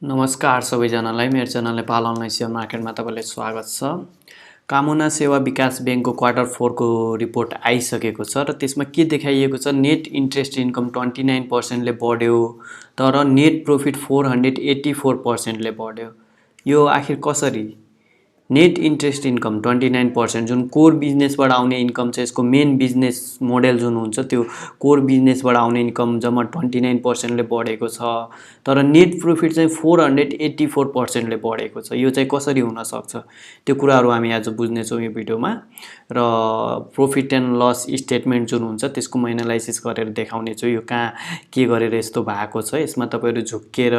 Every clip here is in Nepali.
नमस्कार सबैजनालाई मेरो च्यानल नेपाल अनलाइन सेयर मार्केटमा तपाईलाई स्वागत छ। कामना सेवा विकास ब्याङ्कको क्वार्टर 4 को रिपोर्ट आइसकेको छ र त्यसमा के देखाइएको छ, नेट इन्ट्रेस्ट इन्कम 29% ले बढ्यो तर नेट प्रॉफिट 484% ले बढ्यो। यो आखिर कसरी? नेट इन्ट्रेस्ट इन्कम 29% जुन कोर बिजनेसबाट आउने इन्कम छ, यसको मेन बिजनेस मोडेल जुन हुन्छ त्यो कोर बिजनेसबाट आउने इन्कम जम्मा 29% ले बढेको छ तर नेट प्रॉफिट चाहिँ 484% ले बढेको छ। यो चाहिँ कसरी हुन सक्छ त्यो कुराहरु हामी आज बुझ्ने छौं यो भिडियोमा र प्रॉफिट एन्ड लस स्टेटमेन्ट जुन हुन्छ त्यसको म एनालाइसिस गरेर देखाउने छु। यो कहाँ के गरेर यस्तो भएको छ, यसमा तपाईहरु झुक्केर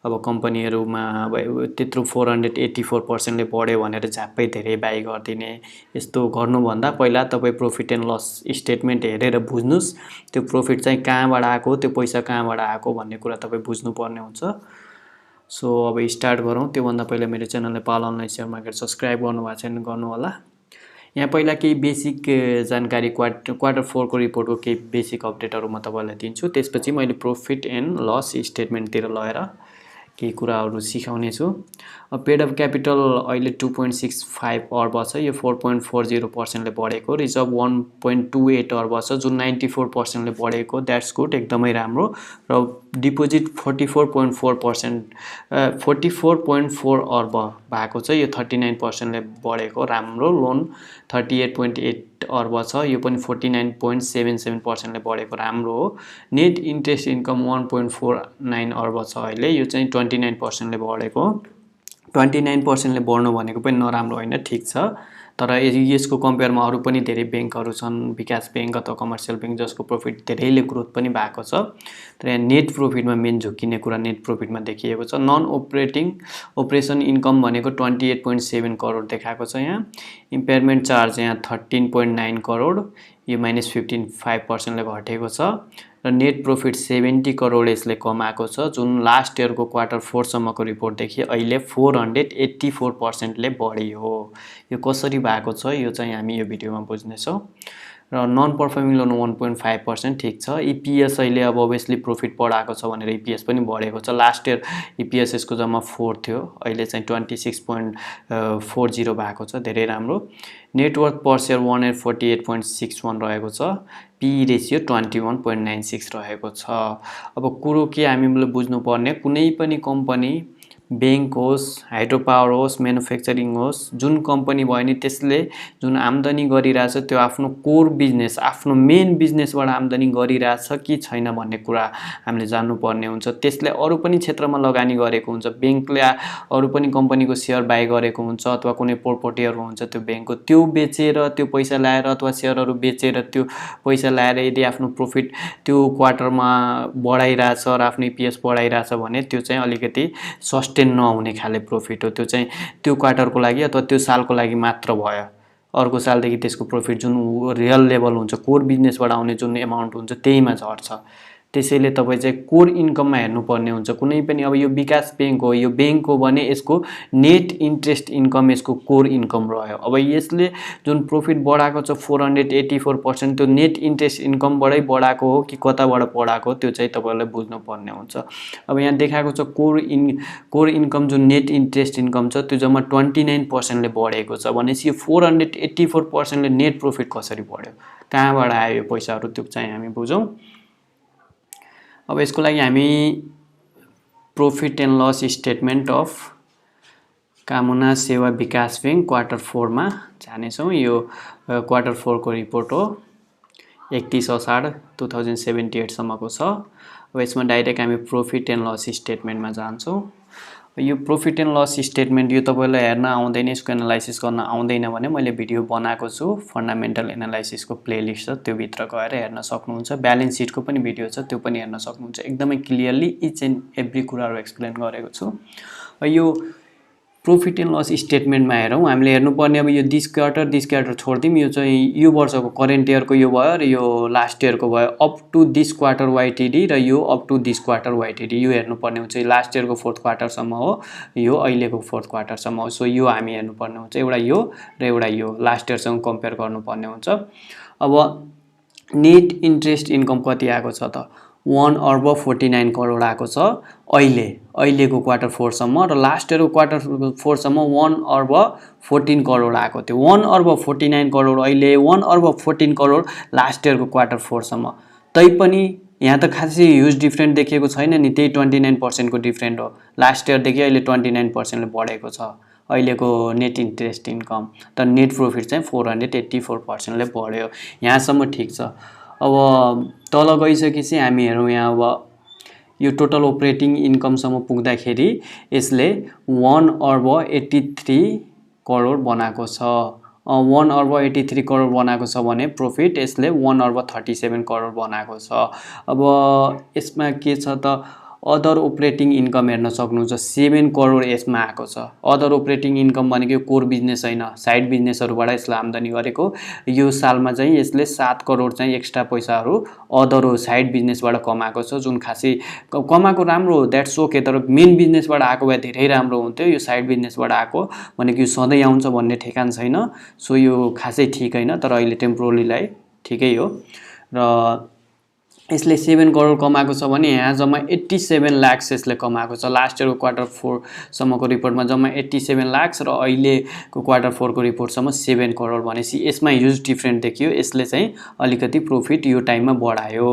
अब कम्पनीहरुमा अब त्यत्रो 484% ले बढ्यो भनेर झ्याप्पै धेरै बाइ गर्दिने यस्तो गर्नुभन्दा पहिला तपाई प्रॉफिट एन्ड लस स्टेटमेन्ट हेरेर बुझ्नुस् त्यो प्रॉफिट चाहिँ कहाँबाट आको, त्यो पैसा कहाँबाट आको भन्ने कुरा तपाई बुझ्नु पर्ने हुन्छ। सो अब स्टार्ट गरौँ। त्यो भन्दा पहिला मेरो channel Nepal online share market subscribe गर्नुभएको छैन गर्नु होला। यहाँ पहिला केही बेसिक जानकारी क्वार्टर 4 को रिपोर्टको केही बेसिक अपडेटहरु म तपाईलाई दिन्छु। त्यसपछि मैले प्रॉफिट एन्ड लस स्टेटमेन्ट तिर लगेर केही कुराहरु सिकाउने छु। पेड अफ क्यापिटल अहिले 2.65 अर्ब छ, यो 4.40% ले बढेको। रिजर्भ 1.28 अर्ब छ जुन 94% ले बढेको, दैट्स गुड, एकदमै राम्रो। र डिपोजिट 44.4 अर्ब भएको छ, यो 39% ले बढेको, राम्रो। लोन 38.8 अर्ब छ, यो पनि 49.77% ले बढेको, राम्रो हो। नेट इन्ट्रेस्ट इन्कम 1.49 अर्ब छ अहिले, यो चाहिँ 29% ले बढेको। 29% ले बढ्नु भनेको पनि नराम्रो हैन, ठीक छ। तर यसको कम्पेयरमा अरु पनि धेरै बैंकहरु छन्, विकास बैंक अथवा कमर्सियल बैंक जसको प्रॉफिट धेरैले ग्रोथ पनि भएको छ। तर यहाँ नेट प्रॉफिटमा मेन झुकिने कुरा नेट प्रॉफिटमा देखिएको छ। नन अपरेसन इन्कम भनेको 28.7 करोड देखाएको छ यहाँ। इम्पेयरमेन्ट चार्ज यहाँ 13.9 करोड, यो -55% ले घटेको छ र नेट प्रॉफिट 70 करोड यसले कमाएको छ जुन लास्ट इयरको क्वार्टर 4 सम्मको रिपोर्ट देखि अहिले 484% ले बढी हो। यो कसरी भएको छ यो चाहिँ हामी यो भिडियोमा बुझ्ने छौं। र नन परफर्मिङ लोन 1.5% ठीक छ। ईपीएस अहिले अब obviously प्रॉफिट बढाएको छ भनेर ईपीएस पनि बढेको छ। लास्ट इयर ईपीएस यसको जम्मा 4 थियो, अहिले चाहिँ 26.40 भएको छ, धेरै राम्रो। नेटवर्थ पर शेयर 148.61 रहेको छ। पी रेशियो 21.96 रहेको छ। अब कुरो के हामीले बुझ्नु पर्ने, कुनै पनि कम्पनी बैंक होस्, हाइड्रो पावर होस्, म्यानुफ्याक्चरिङ होस्, जुन कम्पनी भयो नि त्यसले जुन आम्दानी गरिरहेछ त्यो आफ्नो कोर बिजनेस, आफ्नो मेन बिजनेसबाट आम्दानी गरिरहेछ कि छैन भन्ने कुरा हामीले जान्नु पर्ने हुन्छ। त्यसले अरु पनि क्षेत्रमा लगानी गरेको हुन्छ, बैंकले अरु पनि कम्पनीको शेयर बाइ गरेको हुन्छ अथवा कुनै पोर्टफोलियोहरु हुन्छ त्यो बैंकको, त्यो बेचेर त्यो पैसा ल्याएर अथवा शेयरहरु बेचेर त्यो पैसा ल्याएर यदि आफ्नो प्रॉफिट त्यो क्वार्टरमा बढाइराछ र आफ्नो ईपीएस बढाइराछ भने त्यो चाहिँ अलिकति सस्टेन नहुने खाले प्रॉफिट हो। त्यो चाहिँ त्यो क्वार्टरको लागि अथवा त्यो सालको लागि मात्र भयो। अर्को सालदेखि त्यसको प्रॉफिट जुन रियल लेभल हुन्छ, कोर बिजनेसबाट आउने जुन अमाउन्ट हुन्छ त्यहीमा झर्छ। त्यसैले तपाई चाहिँ कोर इन्कममा हेर्नु पर्ने हुन्छ। कुनै पनि अब यो विकास बैंक हो, यो बैंक हो भने यसको नेट इन्ट्रेस्ट इन्कम यसको कोर इन्कम रह्यो। अब यसले जुन प्रॉफिट बढाएको छ 484%, त्यो नेट इन्ट्रेस्ट इन्कमबाटै बढाएको हो कि कताबाट बढाएको त्यो चाहिँ तपाईहरुले बुझ्नु पर्ने हुन्छ। अब यहाँ देखाएको छ कोर इन्कम जुन नेट इन्ट्रेस्ट इन्कम छ त्यो जम्मा 29% ले बढेको छ भनेपछि यो 484% ले नेट प्रॉफिट कसरी बढ्यो, कहाँबाट आयो यो पैसाहरु त्यो चाहिँ हामी बुझौं। अब यसको लागि हामी profit and loss statement of Kamana Sewa विकास बैंक क्वार्टर 4 मा जाने छौं। यो क्वार्टर 4 को रिपोर्ट हो, 31 असाढ 2078 सम्मको छ। अब यसमा डाइरेक्ट हामी प्रॉफिट एन्ड लस स्टेटमेन्टमा जान्छौं। यो प्रॉफिट एन्ड लस स्टेटमेन्ट यो तपाईलाई हेर्न आउँदैन, यसको एनालाइसिस गर्न आउँदैन भने मैले भिडियो बनाएको छु, फन्डामेन्टल एनालाइसिसको प्लेलिस्ट छ, त्यो भित्र गएर हेर्न सक्नुहुन्छ। ब्यालेन्स शीटको पनि भिडियो छ, त्यो पनि हेर्न सक्नुहुन्छ। एकदमै क्लियरली इच एन्ड एभ्री कुराहरु एक्सप्लेन गरेको छु। यो प्रॉफिट एन्ड लस स्टेटमेन्टमा हेरौं, हामीले हेर्नुपर्ने अब यो दिस क्वार्टर छोड्दिम, यो चाहिँ यो वर्षको करेन्ट इयरको यो भयो र यो लास्ट इयरको भयो, अप टु दिस क्वार्टर वाइटीडी र यो अप टु दिस क्वार्टर वाइटीडी यो हेर्नुपर्ने हुन्छ। लास्ट इयरको फोर्थ क्वार्टर सम्म हो, यो अहिलेको फोर्थ क्वार्टर सम्म हो। सो यो हामी हेर्नुपर्ने हुन्छ, एउटा यो र एउटा यो लास्ट इयरसँग कम्पेयर गर्नुपर्ने हुन्छ। अब नेट इन्ट्रेस्ट इन्कम कति आएको छ त 1 अर्ब 49 करोड आएको छ अहिलेको क्वार्टर 4 सम्म र लास्ट इयरको क्वार्टर 4 सम्म 1 अर्ब 14 करोड आएको थियो। 1 अर्ब 49 करोड अहिले, 1 अर्ब 14 करोड लास्ट इयरको क्वार्टर 4 सम्म। तैपनि यहाँ त खासै ह्युज डिफ्रेन्ट देखिएको छैन नि, त्यही 29% को डिफ्रेन्ट हो। लास्ट इयरदेखि अहिले 29% ले बढेको छ अहिलेको नेट इन्ट्रेस्ट इन्कम। तर नेट प्रॉफिट चाहिँ 484% ले बढ्यो। यहाँसम्म ठिक छ। अब तल गइसकेपछि हामी हेरौँ यहाँ अब यो टोटल अपरेटिङ इन्कमसम्म पुग्दाखेरि यसले 1 अर्ब 83 करोड बनाएको छ। 1 अर्ब 83 करोड बनाएको छ भने प्रॉफिट यसले 1 अर्ब 37 करोड बनाएको छ। अब यसमा के छ त अदर अपरेटिङ इन्कम हेर्न सक्नुहुन्छ, 7 करोड यसमा आएको छ। अदर अपरेटिङ इन्कम भनेको कोर बिजनेस हैन, साइड बिजनेसहरुबाट यसले आम्दानी गरेको। यो सालमा चाहिँ यसले 7 करोड चाहिँ एक्स्ट्रा पैसाहरु अदर साइड बिजनेसबाट कमाएको छ, जुन खासै कमाएको राम्रो हो, द्याट्स ओके। तर मेन बिजनेसबाट आएको भए धेरै राम्रो हुन्थ्यो। यो साइड बिजनेसबाट आएको भनेको यो सधैँ आउँछ भन्ने ठेगान छैन। सो यो खासै ठीक हैन, तर अहिले टेम्पोररीलाई ठिकै हो। र यसले 7 करोड कमाएको छ भने यहाँ जम्मा 87 लाख यसले कमाएको छ। लास्ट इयरको क्वार्टर 4 सम्मको रिपोर्टमा जम्मा 87 लाख र अहिलेको क्वार्टर 4 को रिपोर्टसम्म 7 करोड भनेपछि यसमा ह्युज डिफ्रेन्ट देखियो। यसले चाहिँ अलिकति प्रॉफिट यो टाइममा बढायो।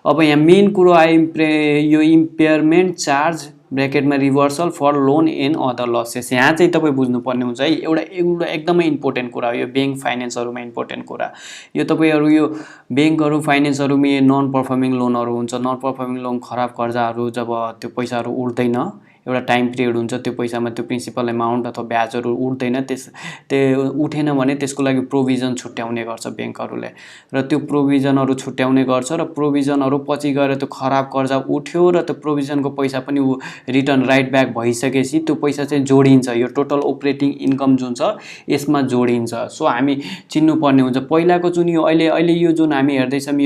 अब यहाँ मेन कुरो आयो यो इम्पेयरमेन्ट चार्ज ब्रैकेटमा reversal for loan and other losses. यहाँ चाहिँ तपाईँ बुझ्नुपर्ने हुन्छ है, एउटा एकदमै इम्पोर्टेन्ट कुरा हो यो बैंक फाइनेन्सहरुमा इम्पोर्टेन्ट कुरा। यो तपाईहरु यो बैंकहरु फाइनेन्सहरुमा नन पर्फर्मिङ लोनहरु हुन्छ। नन पर्फर्मिङ लोन खराब कर्जाहरु जब त्यो पैसाहरु उठ्दैन, एउटा टाइम पिरियड हुन्छ, त्यो पैसामा त्यो प्रिन्सिपल अमाउन्ट अथवा ब्याजहरु उठ्दैन, त्यो उठेन भने त्यसको लागि प्रोभिजन छुट्याउने गर्छ बैंकहरुले। र त्यो प्रोभिजनहरु छुट्याउने गर्छ र प्रोभिजनहरु पछि गएर त्यो खराब कर्जा उठ्यो र त्यो प्रोभिजनको पैसा पनि रिटर्न राइट ब्याक भइसकेपछि त्यो पैसा चाहिँ जोडिन्छ। यो टोटल अपरेटिङ इन्कम जुन छ यसमा जोडिन्छ। सो हामी चिन्नु पर्ने हुन्छ पहिलाको जुन यो अहिले यो जुन हामी हेर्दैछौँ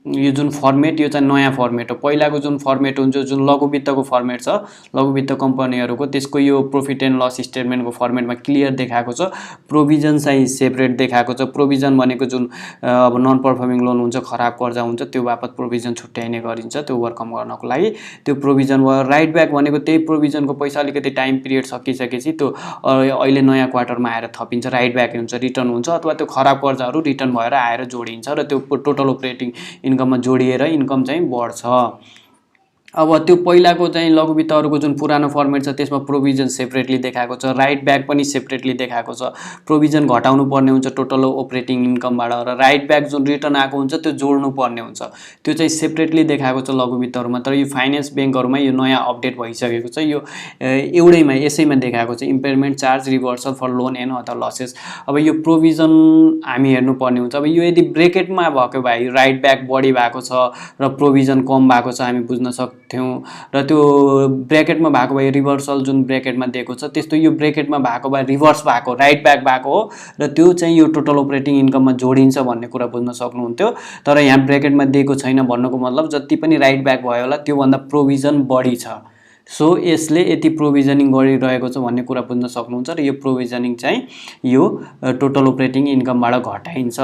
यो जुन फर्मेट, यो चाहिँ नयाँ फर्मेट हो। पहिलाको जुन फर्मेट हुन्छ, जुन लघु वित्तको फर्मेट छ, लघु वित्त कम्पनीहरुको, त्यसको यो प्रॉफिट एन्ड लस स्टेटमेन्टको फर्मेटमा क्लियर देखाएको छ। प्रोभिजन चाहिँ सेपरेट देखाएको छ। प्रोभिजन भनेको जुन अब नन पर्फर्मिङ लोन हुन्छ, खराब कर्जा हुन्छ, त्यो बापत प्रोभिजन छुट्याइने गरिन्छ त्यो ओभरकम गर्नको लागि। त्यो प्रोभिजन भयो। राइट ब्याक भनेको त्यही प्रोभिजनको पैसा अलिकति टाइम पिरियड सकिसकेपछि त्यो अहिले नयाँ क्वार्टरमा आएर थपिन्छ, राइट ब्याक हुन्छ, रिटर्न हुन्छ, अथवा त्यो खराब कर्जाहरु रिटर्न भएर आएर जोडिन्छ र त्यो टोटल अपरेटिङ इन्कममा जोडिएर इन्कम चाहिँ बढ्छ। अब त्यो पहिलाको चाहिँ लघु वित्तहरुको जुन पुरानो फर्मेट छ त्यसमा प्रोभिजन सेपरेटली देखाएको छ, राइट ब्याक पनि सेपरेटली देखाएको छ। प्रोभिजन घटाउनु पर्ने हुन्छ टोटल अपरेटिङ इन्कमबाट र राइट ब्याक जुन रिटर्न आएको हुन्छ त्यो जोड्नु पर्ने हुन्छ। त्यो चाहिँ सेपरेटली देखाएको छ लघु वित्तहरुमा। तर यो फाइनान्स बैंकहरुमा यो नयाँ अपडेट भइसकेको छ। यो एउटैमा यसैमा देखाएको छ, impairment charge reversal for loan and other losses. अब यो प्रोभिजन हामी हेर्नु पर्ने हुन्छ। अब यो यदि ब्रेकेटमा भएको भए राइट ब्याक बढी भएको छ र प्रोभिजन कम भएको छ हामी बुझ्न सक्छौं र त्यो ब्रैकेटमा भएको भए रिभर्सल जुन ब्रैकेटमा दिएको छ त्यस्तो यो ब्रैकेटमा भएको भए रिभर्स भएको, राइट ब्याक भएको हो र त्यो चाहिँ यो टोटल अपरेटिङ इन्कममा जोडिन्छ भन्ने कुरा बुझ्न सक्नुहुन्थ्यो। तर यहाँ ब्रैकेटमा दिएको छैन भन्नुको मतलब जति पनि राइट ब्याक भयो होला त्यो भन्दा प्रोभिजन बढी छ। सो यसले यति प्रोभिजनिङ गरिरहेको छ भन्ने कुरा बुझ्न सक्नुहुन्छ र यो प्रोभिजनिङ चाहिँ यो टोटल अपरेटिङ इन्कमबाट घटाइन्छ।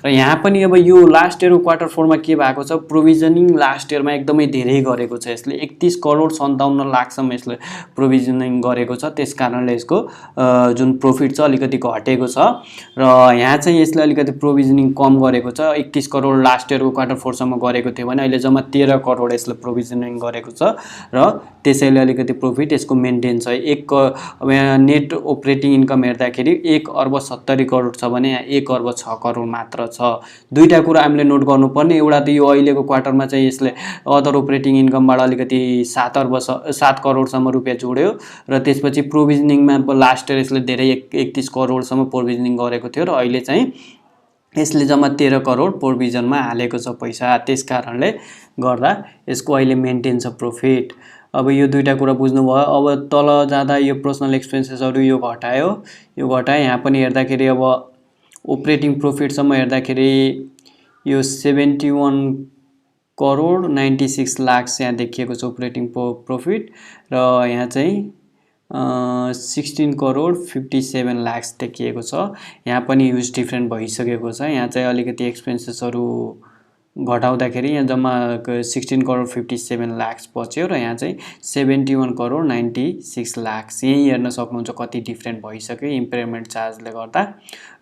र यहाँ पनि अब यो लास्ट इयरको क्वार्टर 4 मा के भएको छ, प्रोभिजनिङ लास्ट इयरमा एकदमै धेरै गरेको छ। यसले 31 करोड 57 लाखसम्म यसले प्रोभिजनिङ गरेको छ। त्यसकारणले यसको जुन प्रॉफिट छ अलिकति घटेको छ र यहाँ चाहिँ यसले अलिकति प्रोभिजनिङ कम गरेको छ। 31 करोड लास्ट इयरको क्वार्टर 4 सम्म गरेको थियो भने अहिले जम्मा 13 करोड यसले प्रोभिजनिङ गरेको छ र त्यसैले अलिकति प्रॉफिट यसको मेन्टेन छ। अब यहाँ नेट अपरेटिङ इन्कम हेर्दाखेरि 1 अर्ब 70 करोड छ भने यहाँ 1 अर्ब 6 करोड मात्र छ। दुईटा कुरा हामीले नोट गर्नुपर्ने, एउटा त यो अहिलेको क्वार्टरमा चाहिँ यसले अदर अपरेटिङ इन्कमबाट अलिकति 7 करोडसम्म रुपैयाँ जोड्यो र त्यसपछि प्रोभिजनिङमा लास्ट इयर यसले धेरै 31 करोडसम्म प्रोभिजनिङ गरेको थियो र अहिले चाहिँ यसले जम्मा 13 करोड प्रोभिजनमा हालेको छ पैसा। त्यसकारणले गर्दा यसको अहिले मेन्टेन छ प्रॉफिट। अब यो दुईटा कुरा बुझ्नुभयो। अब तल जाँदा यो पर्सनल एक्सपेन्सेसहरु यो घटायो, यहाँ पनि हेर्दाखेरि अब अपरेटिङ प्रॉफिटसम्म हेर्दाखेरि यो 71 करोड 96 लाख यहाँ देखिएको छ अपरेटिङ प्रॉफिट र यहाँ चाहिँ 16 करोड 57 लाख देखिएको छ। यहाँ पनि ह्युज डिफरेन्ट भइसकेको छ। यहाँ चाहिँ अलिकति एक्सपेन्सेसहरु घटाउँदाखेरि यहाँ जम्मा 16 करोड 57 लाख बच्यो र यहाँ चाहिँ 71 करोड 96 लाख। यही हेर्न सक्नुहुन्छ कति डिफ्रेन्ट भइसक्यो इम्पेयरमेन्ट चार्जले गर्दा।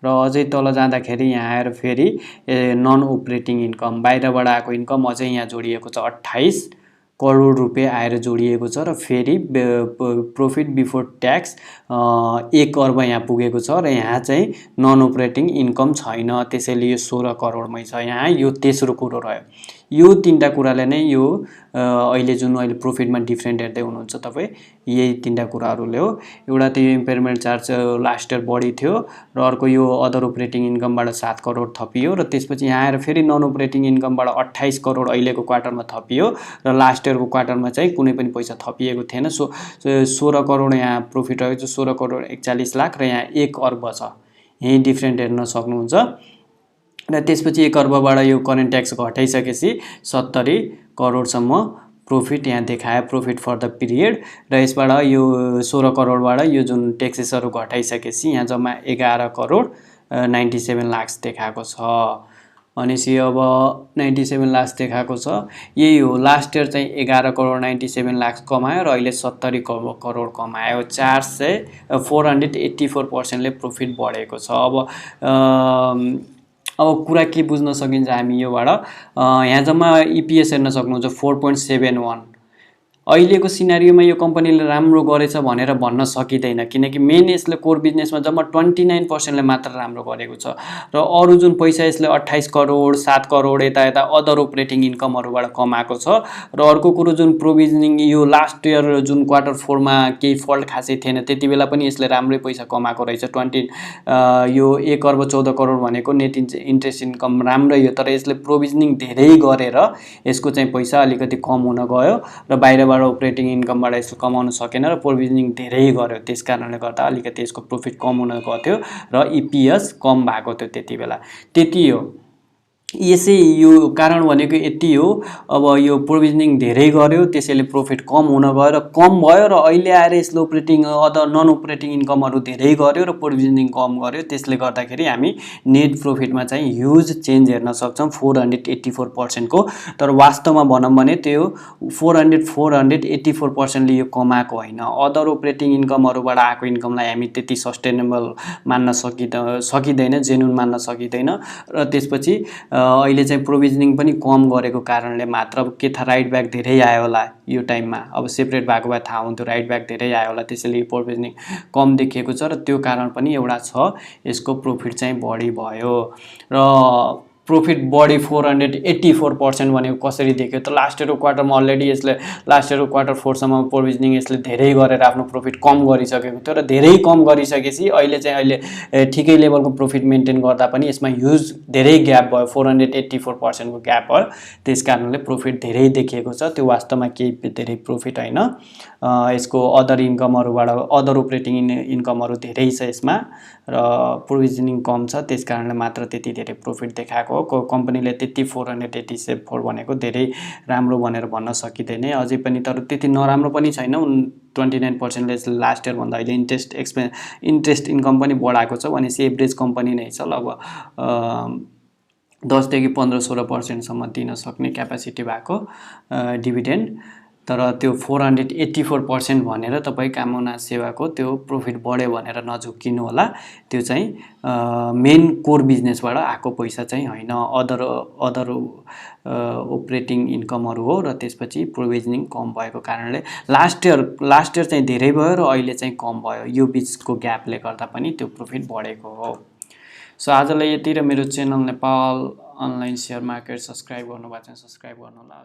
र अझै तल जाँदाखेरि यहाँ आएर फेरि नन अपरेटिङ इन्कम बाहिरबाट आएको इन्कम अझै यहाँ जोडिएको छ 28 करोड रुपियाँ आएर जोडिएको छ र फेरि प्रॉफिट बिफोर ट्याक्स 1 अर्ब यहाँ पुगेको छ र यहाँ चाहिँ नन अपरेटिङ इन्कम छैन, त्यसैले यो 16 करोडमै छ। यहाँ यो तेस्रो कुरो रह्यो। यो तीनटा कुराले नै यो अहिले जुन अहिले प्रॉफिटमा डिफ्रेन्ट हेर्दै हुनुहुन्छ तपाईँ, यही तीनटा कुराहरूले हो। एउटा त यो इम्पेयरमेन्ट चार्ज लास्ट इयर बढी थियो र अर्को यो अदर अपरेटिङ इन्कमबाट 7 करोड थपियो र त्यसपछि यहाँ आएर फेरि नन अपरेटिङ इन्कमबाट 28 करोड अहिलेको क्वार्टरमा थपियो र लास्ट इयरको क्वार्टरमा चाहिँ कुनै पनि पैसा थपिएको थिएन। 16 करोड यहाँ प्रॉफिट रहेको छ, 16 करोड 41 लाख र यहाँ 1 अर्ब छ। यही डिफ्रेन्ट हेर्न सक्नुहुन्छ। र त्यसपछि 1 अर्बबाट यो करेन्ट ट्याक्स घटाइसकेपछि 70 करोडसम्म प्रॉफिट यहाँ देखायो, प्रॉफिट फर द पिरियड। र यसबाट यो 16 करोडबाट यो जुन ट्याक्सेसहरू घटाइसकेपछि यहाँ जम्मा 11 करोड 97 लाख देखाएको छ। भनेपछि अब 97 लाख देखाएको छ। यही हो, लास्ट इयर चाहिँ 11 करोड 97 लाख कमायो र अहिले 70 करोड कमायो। 484% प्रॉफिट बढेको छ। अब कुरा के बुझ्न सकिन्छ हामी योबाट, यहाँ जम्मा इपिएस हेर्न सक्नुहुन्छ 4.71। अहिलेको सिनारियोमा यो कम्पनीले राम्रो गरेछ भनेर भन्न सकिँदैन, किनकि मेन यसले कोर बिजनेसमा जम्मा 29%ले मात्र राम्रो गरेको छ र अरू जुन पैसा यसले 28 करोड 7 करोड यता अदर अपरेटिङ इन्कमहरूबाट कमाएको छ। र अर्को कुरो जुन प्रोभिजनिङ यो लास्ट इयर जुन क्वार्टर 4मा केही फल्ट खासै थिएन, त्यति बेला पनि यसले राम्रै पैसा कमाएको रहेछ। यो 1 अर्ब 14 करोड भनेको नेट इन्ट्रेस्ट इन्कम राम्रै हो, तर यसले प्रोभिजनिङ धेरै गरेर यसको चाहिँ पैसा अलिकति कम हुन गयो र बाहिरबाट अपरेटिङ इन्कमबाट यसले कमाउन सकेन र प्रोभिजनिङ धेरै गर्यो, त्यस कारणले गर्दा अलिकति यसको प्रॉफिट कम हुन गएको थियो र इपिएस कम भएको थियो त्यति बेला। त्यति हो, यसै यो कारण भनेको यति हो। अब यो प्रोभिजनिङ धेरै गर्यो, त्यसैले प्रॉफिट कम हुन गयो र कम भयो र अहिले आएर यसले अपरेटिङ अदर नन अपरेटिङ इन्कमहरू धेरै गर्यो र प्रोभिजनिङ कम गर्यो, त्यसले गर्दाखेरि हामी नेट प्रॉफिटमा चाहिँ ह्युज चेन्ज हेर्न सक्छौँ 484% को। तर वास्तवमा भनौँ भने त्यो 484%ले यो कमाएको होइन। अदर अपरेटिङ इन्कमहरूबाट आएको इन्कमलाई हामी त्यति सस्टेनेबल मान्न सकिँदैन, जेन्युन मान्न सकिँदैन। र त्यसपछि अहिले चाहिँ प्रोभिजनिङ पनि कम गरेको कारणले मात्र, अब के थाहा राइट ब्याक धेरै आयो होला यो टाइममा, अब सेपरेट भएको भए थाहा हुन्थ्यो, राइट ब्याक धेरै आयो होला, त्यसैले यो प्रोभिजनिङ कम देखिएको छ र त्यो कारण पनि एउटा छ, यसको प्रॉफिट चाहिँ बढी भयो। र प्रॉफिट बढी 484% भनेको कसरी देख्यो त, लास्ट इयरको क्वार्टरमा अलरेडी यसले लास्ट इयरको क्वार्टर 4सम्म प्रोभिजनिङ यसले धेरै गरेर आफ्नो प्रॉफिट कम गरिसकेको थियो र धेरै कम गरिसकेपछि अहिले ठिकै लेभलको प्रॉफिट मेन्टेन गर्दा पनि यसमा ह्युज धेरै ग्याप भयो, 484% को ग्याप भयो। त्यस कारणले प्रॉफिट धेरै देखिएको छ, त्यो वास्तवमा केही धेरै प्रॉफिट होइन। यसको अदर इन्कमहरूबाट अदर अपरेटिङ इन्कमहरू धेरै छ यसमा र प्रोभिजनिङ कम छ, त्यस कारणले मात्र त्यति धेरै प्रॉफिट देखाएको हो। कम्पनीले त्यति 484 भनेको धेरै राम्रो भनेर भन्न सकिँदैन अझै पनि, तर त्यति नराम्रो पनि छैन। 29%ले लास्ट इयर भन्दा अहिले इन्ट्रेस्ट इन्कम पनि बढाएको छ, भनेपछि एभरेज कम्पनी नै छ। अब 10 देखि 15-16% दिन सक्ने क्यापासिटी भएको डिभिडेन्ड। तर त्यो 484% भनेर तपाईँ कामना सेवाको त्यो प्रॉफिट बढ्यो भनेर नझुक्किनु होला, त्यो चाहिँ मेन कोर बिजनेसबाट आएको पैसा चाहिँ होइन, अदर अपरेटिङ इन्कमहरू हो। र त्यसपछि प्रोभिजनिङ कम भएको कारणले लास्ट इयर चाहिँ धेरै भयो र अहिले चाहिँ कम भयो, यो बिचको ग्यापले गर्दा पनि त्यो प्रॉफिट बढेको हो। सो आजलाई यति, र मेरो channel Nepal online share market subscribe गर्नुभएको छ सब्सक्राइब गर्नु होला।